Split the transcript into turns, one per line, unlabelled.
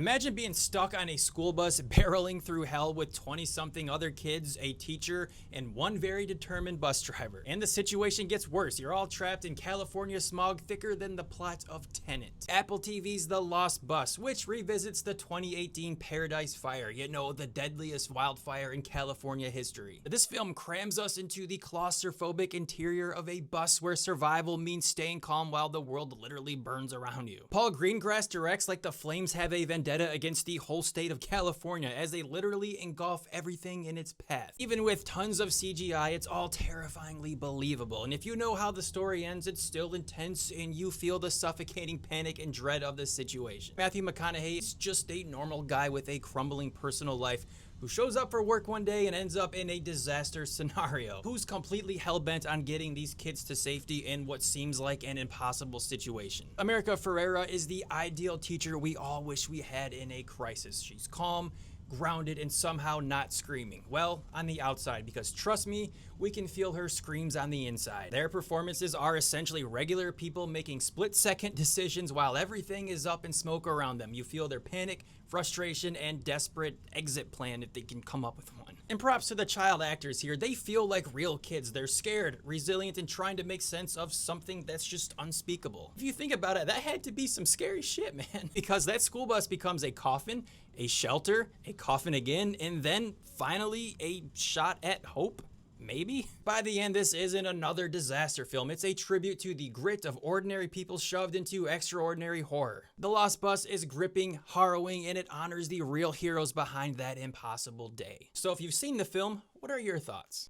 Imagine being stuck on a school bus barreling through hell with 20-something other kids, a teacher, and one very determined bus driver. And the situation gets worse. You're all trapped in California smog thicker than the plot of Tenet. Apple TV's The Lost Bus, which revisits the 2018 Paradise Fire, the deadliest wildfire in California history. This film crams us into the claustrophobic interior of a bus where survival means staying calm while the world literally burns around you. Paul Greengrass directs like the flames have a vendetta against the whole state of California as they literally engulf everything in its path. Even with tons of CGI, it's all terrifyingly believable. And if you know how the story ends, it's still intense and you feel the suffocating panic and dread of the situation. Matthew McConaughey is just a normal guy with a crumbling personal life who shows up for work one day and ends up in a disaster scenario, who's completely hell-bent on getting these kids to safety in what seems like an impossible situation. America Ferrera is the ideal teacher we all wish we had in a crisis. She's calm, grounded, and somehow not screaming. Well, on the outside, because trust me, we can feel her screams on the inside. Their performances are essentially regular people making split-second decisions while everything is up in smoke around them. You feel their panic, frustration, and desperate exit plan if they can come up with one. And props to the child actors here. They feel like real kids. They're scared, resilient, and trying to make sense of something that's just unspeakable. If you think about it, that had to be some scary shit, man. Because that school bus becomes a coffin, a shelter, a coffin again, and then finally a shot at hope. Maybe? By the end, this isn't another disaster film. It's a tribute to the grit of ordinary people shoved into extraordinary horror. The Lost Bus is gripping, harrowing, and it honors the real heroes behind that impossible day. So if you've seen the film, what are your thoughts?